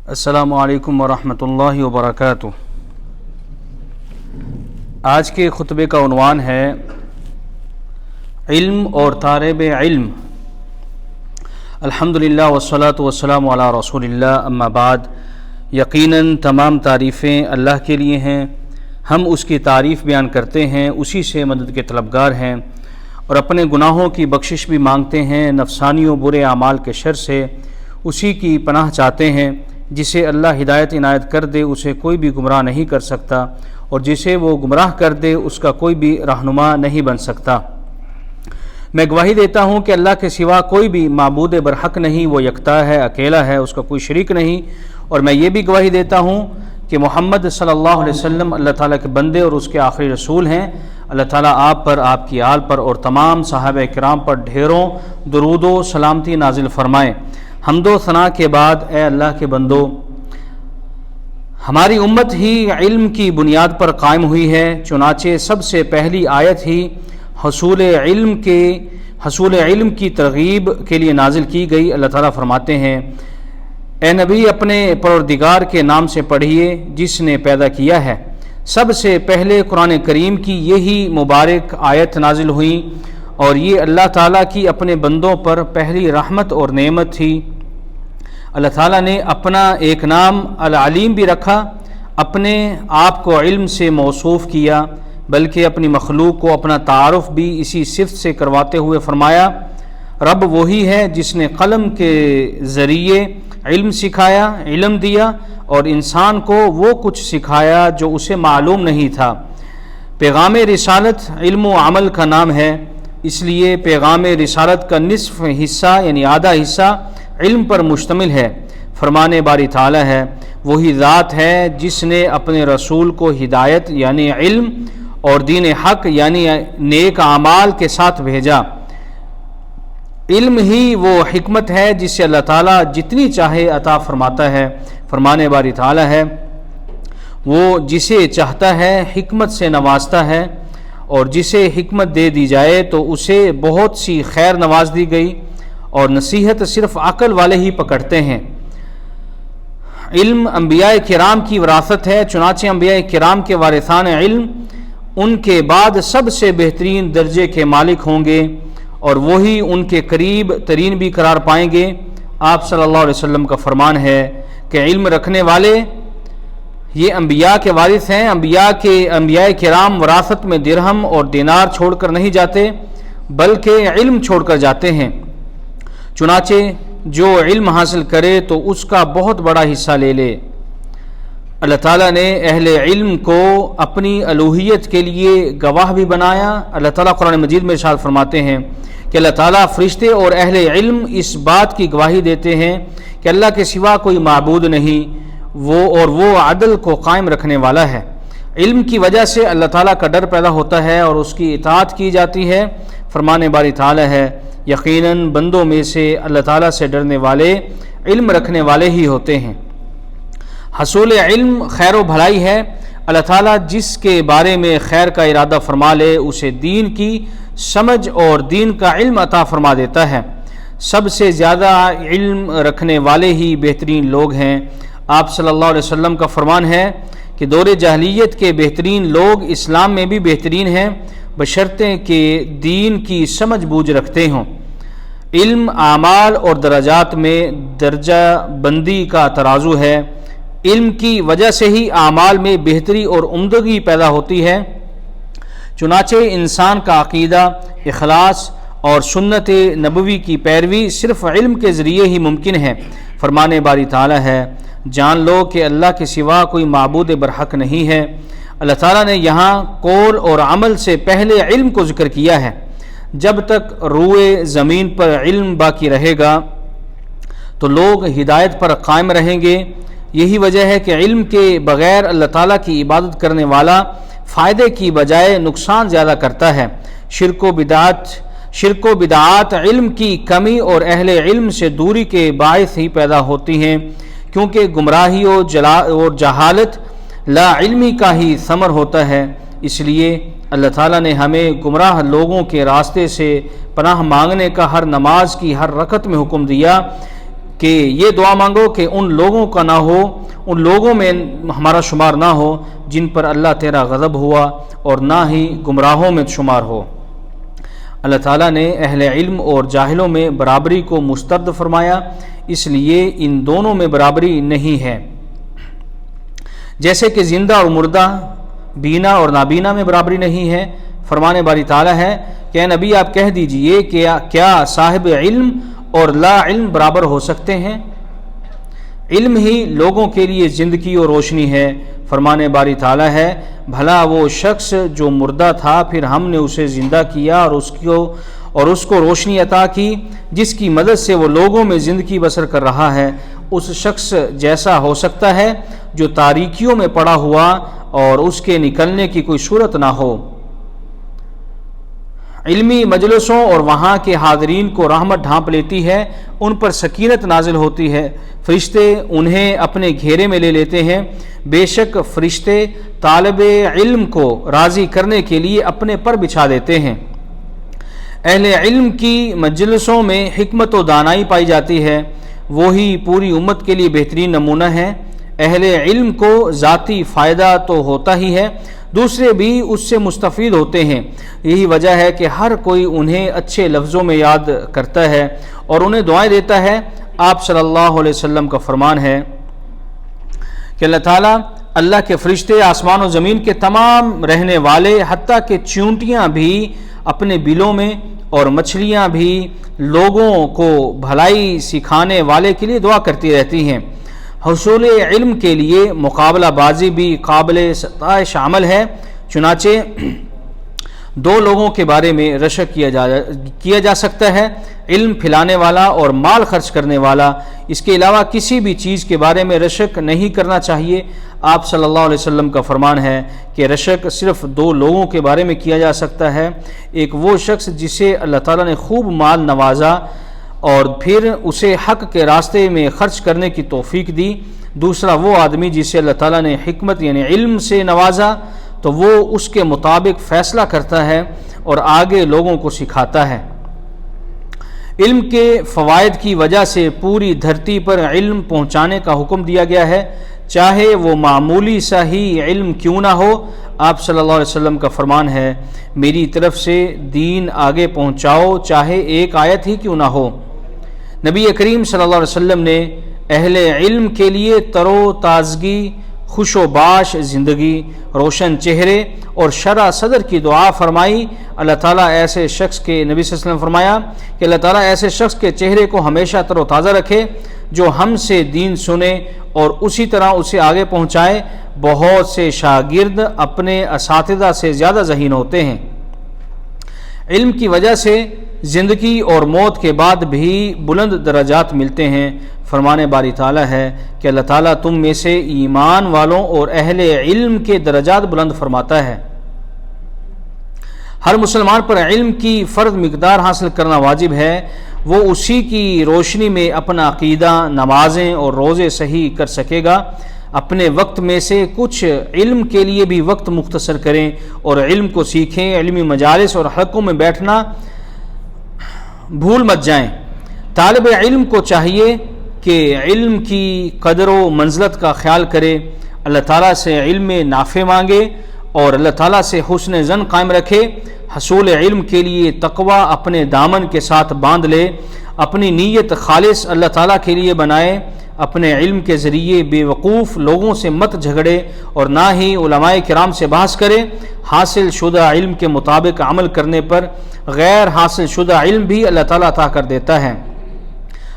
السلام علیکم ورحمۃ اللہ وبرکاتہ۔ آج کے خطبے کا عنوان ہے علم اور طالب علم۔ الحمدللہ والصلاۃ والسلام علی رسول اللہ، اما بعد۔ یقیناً تمام تعریفیں اللہ کے لیے ہیں، ہم اس کی تعریف بیان کرتے ہیں، اسی سے مدد کے طلبگار ہیں اور اپنے گناہوں کی بخشش بھی مانگتے ہیں، نفسانی و برے اعمال کے شر سے اسی کی پناہ چاہتے ہیں۔ جسے اللہ ہدایت عنایت کر دے اسے کوئی بھی گمراہ نہیں کر سکتا، اور جسے وہ گمراہ کر دے اس کا کوئی بھی رہنما نہیں بن سکتا۔ میں گواہی دیتا ہوں کہ اللہ کے سوا کوئی بھی معبود برحق نہیں، وہ یکتا ہے، اکیلا ہے، اس کا کوئی شریک نہیں۔ اور میں یہ بھی گواہی دیتا ہوں کہ محمد صلی اللہ علیہ وسلم اللہ تعالیٰ کے بندے اور اس کے آخری رسول ہیں۔ اللہ تعالیٰ آپ پر، آپ کی آل پر اور تمام صحابہ کرام پر ڈھیروں درود و سلامتی نازل فرمائے۔ حمد و ثنا کے بعد، اے اللہ کے بندو، ہماری امت ہی علم کی بنیاد پر قائم ہوئی ہے، چنانچہ سب سے پہلی آیت ہی حصول علم کی ترغیب کے لیے نازل کی گئی۔ اللہ تعالیٰ فرماتے ہیں، اے نبی اپنے پروردگار کے نام سے پڑھیے جس نے پیدا کیا ہے۔ سب سے پہلے قرآن کریم کی یہی مبارک آیت نازل ہوئی، اور یہ اللہ تعالیٰ کی اپنے بندوں پر پہلی رحمت اور نعمت تھی۔ اللہ تعالیٰ نے اپنا ایک نام العلیم بھی رکھا، اپنے آپ کو علم سے موصوف کیا، بلکہ اپنی مخلوق کو اپنا تعارف بھی اسی صفت سے کرواتے ہوئے فرمایا، رب وہی ہے جس نے قلم کے ذریعے علم سکھایا، علم دیا، اور انسان کو وہ کچھ سکھایا جو اسے معلوم نہیں تھا۔ پیغام رسالت علم و عمل کا نام ہے، اس لیے پیغام رسالت کا نصف حصہ یعنی آدھا حصہ علم پر مشتمل ہے۔ فرمان باری تعالیٰ ہے، وہی ذات ہے جس نے اپنے رسول کو ہدایت یعنی علم اور دین حق یعنی نیک اعمال کے ساتھ بھیجا۔ علم ہی وہ حکمت ہے جس سے اللہ تعالیٰ جتنی چاہے عطا فرماتا ہے۔ فرمان باری تعالیٰ ہے، وہ جسے چاہتا ہے حکمت سے نوازتا ہے، اور جسے حکمت دے دی جائے تو اسے بہت سی خیر نواز دی گئی، اور نصیحت صرف عقل والے ہی پکڑتے ہیں۔ علم انبیاء کرام کی وراثت ہے، چنانچہ انبیاء کرام کے وارثان علم ان کے بعد سب سے بہترین درجے کے مالک ہوں گے، اور وہی ان کے قریب ترین بھی قرار پائیں گے۔ آپ صلی اللہ علیہ وسلم کا فرمان ہے کہ علم رکھنے والے یہ انبیاء کے وارث ہیں۔ انبیاء کرام وراثت میں درہم اور دینار چھوڑ کر نہیں جاتے، بلکہ علم چھوڑ کر جاتے ہیں۔ چنانچہ جو علم حاصل کرے تو اس کا بہت بڑا حصہ لے لے۔ اللہ تعالیٰ نے اہل علم کو اپنی الوہیت کے لیے گواہ بھی بنایا۔ اللہ تعالیٰ قرآن مجید میں ارشاد فرماتے ہیں کہ اللہ تعالیٰ فرشتے اور اہل علم اس بات کی گواہی دیتے ہیں کہ اللہ کے سوا کوئی معبود نہیں، وہ عدل کو قائم رکھنے والا ہے۔ علم کی وجہ سے اللہ تعالیٰ کا ڈر پیدا ہوتا ہے اور اس کی اطاعت کی جاتی ہے۔ فرمان باری تعالیٰ ہے، یقیناً بندوں میں سے اللہ تعالیٰ سے ڈرنے والے علم رکھنے والے ہی ہوتے ہیں۔ حصول علم خیر و بھلائی ہے۔ اللہ تعالیٰ جس کے بارے میں خیر کا ارادہ فرما لے اسے دین کی سمجھ اور دین کا علم عطا فرما دیتا ہے۔ سب سے زیادہ علم رکھنے والے ہی بہترین لوگ ہیں۔ آپ صلی اللہ علیہ وسلم کا فرمان ہے کہ دور جاہلیت کے بہترین لوگ اسلام میں بھی بہترین ہیں، بشرطے کہ دین کی سمجھ بوجھ رکھتے ہوں۔ علم اعمال اور درجات میں درجہ بندی کا ترازو ہے۔ علم کی وجہ سے ہی اعمال میں بہتری اور عمدگی پیدا ہوتی ہے۔ چنانچہ انسان کا عقیدہ، اخلاص اور سنت نبوی کی پیروی صرف علم کے ذریعے ہی ممکن ہے۔ فرمان باری تعالیٰ ہے، جان لو کہ اللہ کے سوا کوئی معبود برحق نہیں ہے۔ اللہ تعالیٰ نے یہاں قول اور عمل سے پہلے علم کو ذکر کیا ہے۔ جب تک روئے زمین پر علم باقی رہے گا تو لوگ ہدایت پر قائم رہیں گے۔ یہی وجہ ہے کہ علم کے بغیر اللہ تعالیٰ کی عبادت کرنے والا فائدے کی بجائے نقصان زیادہ کرتا ہے۔ شرک و بدعات علم کی کمی اور اہل علم سے دوری کے باعث ہی پیدا ہوتی ہیں، کیونکہ گمراہی اور جہالت لا علمی کا ہی ثمر ہوتا ہے۔ اس لیے اللہ تعالیٰ نے ہمیں گمراہ لوگوں کے راستے سے پناہ مانگنے کا ہر نماز کی ہر رکعت میں حکم دیا، کہ یہ دعا مانگو کہ ان لوگوں کا نہ ہو، ان لوگوں میں ہمارا شمار نہ ہو جن پر اللہ تیرا غضب ہوا، اور نہ ہی گمراہوں میں شمار ہو۔ اللہ تعالیٰ نے اہل علم اور جاہلوں میں برابری کو مسترد فرمایا، اس لیے ان دونوں میں برابری نہیں ہے، جیسے کہ زندہ اور مردہ، بینا اور نابینا میں برابری نہیں ہے۔ فرمان باری تعالیٰ ہے کہ اے نبی آپ کہہ دیجئے کہ کیا صاحب علم اور لا علم برابر ہو سکتے ہیں؟ علم ہی لوگوں کے لیے زندگی اور روشنی ہے۔ فرمان باری تعالیٰ ہے بھلا وہ شخص جو مردہ تھا پھر ہم نے اسے زندہ کیا اور اس کو روشنی عطا کی، جس کی مدد سے وہ لوگوں میں زندگی بسر کر رہا ہے، اس شخص جیسا ہو سکتا ہے جو تاریکیوں میں پڑا ہوا اور اس کے نکلنے کی کوئی صورت نہ ہو۔ علمی مجلسوں اور وہاں کے حاضرین کو رحمت ڈھانپ لیتی ہے، ان پر سکینت نازل ہوتی ہے، فرشتے انہیں اپنے گھیرے میں لے لیتے ہیں۔ بے شک فرشتے طالب علم کو راضی کرنے کے لیے اپنے پر بچھا دیتے ہیں۔ اہل علم کی مجلسوں میں حکمت و دانائی پائی جاتی ہے، وہی پوری امت کے لیے بہترین نمونہ ہے۔ اہل علم کو ذاتی فائدہ تو ہوتا ہی ہے، دوسرے بھی اس سے مستفید ہوتے ہیں۔ یہی وجہ ہے کہ ہر کوئی انہیں اچھے لفظوں میں یاد کرتا ہے اور انہیں دعائیں دیتا ہے۔ آپ صلی اللہ علیہ وسلم کا فرمان ہے کہ اللہ تعالیٰ اللہ کے فرشتے آسمان و زمین کے تمام رہنے والے حتیٰ کہ چیونٹیاں بھی اپنے بلوں میں اور مچھلیاں بھی لوگوں کو بھلائی سکھانے والے کے لیے دعا کرتی رہتی ہیں۔ حصول علم کے لیے مقابلہ بازی بھی قابل ستائش عمل ہے، چنانچہ دو لوگوں کے بارے میں رشک کیا جا سکتا ہے، علم پھیلانے والا اور مال خرچ کرنے والا۔ اس کے علاوہ کسی بھی چیز کے بارے میں رشک نہیں کرنا چاہیے۔ آپ صلی اللہ علیہ وسلم کا فرمان ہے کہ رشک صرف دو لوگوں کے بارے میں کیا جا سکتا ہے، ایک وہ شخص جسے اللہ تعالیٰ نے خوب مال نوازا اور پھر اسے حق کے راستے میں خرچ کرنے کی توفیق دی، دوسرا وہ آدمی جسے اللہ تعالیٰ نے حکمت یعنی علم سے نوازا تو وہ اس کے مطابق فیصلہ کرتا ہے اور آگے لوگوں کو سکھاتا ہے۔ علم کے فوائد کی وجہ سے پوری دھرتی پر علم پہنچانے کا حکم دیا گیا ہے، چاہے وہ معمولی سا ہی علم کیوں نہ ہو۔ آپ صلی اللہ علیہ وسلم کا فرمان ہے میری طرف سے دین آگے پہنچاؤ چاہے ایک آیت ہی کیوں نہ ہو۔ نبی کریم صلی اللہ علیہ وسلم نے اہل علم کے لیے تر و تازگی، خوش و باش زندگی، روشن چہرے اور شرح صدر کی دعا فرمائی۔ اللہ تعالیٰ ایسے شخص کے نبی صلی اللہ علیہ وسلم فرمایا کہ اللہ تعالیٰ ایسے شخص کے چہرے کو ہمیشہ تر و تازہ رکھے جو ہم سے دین سنے اور اسی طرح اسے آگے پہنچائے۔ بہت سے شاگرد اپنے اساتذہ سے زیادہ ذہین ہوتے ہیں۔ علم کی وجہ سے زندگی اور موت کے بعد بھی بلند درجات ملتے ہیں۔ فرمان باری تعالیٰ ہے کہ اللہ تعالیٰ تم میں سے ایمان والوں اور اہل علم کے درجات بلند فرماتا ہے۔ ہر مسلمان پر علم کی فرض مقدار حاصل کرنا واجب ہے، وہ اسی کی روشنی میں اپنا عقیدہ، نمازیں اور روزے صحیح کر سکے گا۔ اپنے وقت میں سے کچھ علم کے لیے بھی وقت مختصر کریں اور علم کو سیکھیں۔ علمی مجالس اور حلقوں میں بیٹھنا بھول مت جائیں۔ طالب علم کو چاہیے کہ علم کی قدر و منزلت کا خیال کرے، اللہ تعالیٰ سے علم نافع مانگے اور اللہ تعالیٰ سے حسن ظن قائم رکھے۔ حصول علم کے لیے تقوی اپنے دامن کے ساتھ باندھ لے، اپنی نیت خالص اللہ تعالیٰ کے لیے بنائے۔ اپنے علم کے ذریعے بے وقوف لوگوں سے مت جھگڑے اور نہ ہی علماء کرام سے بحث کرے۔ حاصل شدہ علم کے مطابق عمل کرنے پر غیر حاصل شدہ علم بھی اللہ تعالیٰ عطا کر دیتا ہے۔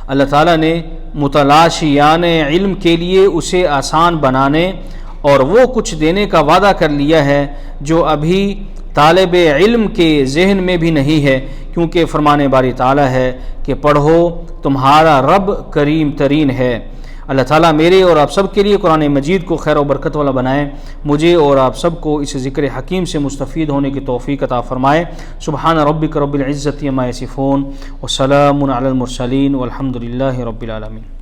اللہ تعالیٰ نے متلاشیان علم کے لیے اسے آسان بنانے اور وہ کچھ دینے کا وعدہ کر لیا ہے جو ابھی طالب علم کے ذہن میں بھی نہیں ہے، کیونکہ فرمان باری تعالیٰ ہے کہ پڑھو تمہارا رب کریم ترین ہے۔ اللہ تعالیٰ میرے اور آپ سب کے لیے قرآن مجید کو خیر و برکت والا بنائے، مجھے اور آپ سب کو اس ذکر حکیم سے مستفید ہونے کی توفیق عطا فرمائے۔ سبحان ربک رب العزت عما یصفون وسلام علی المرسلین والحمد للہ رب العالمین۔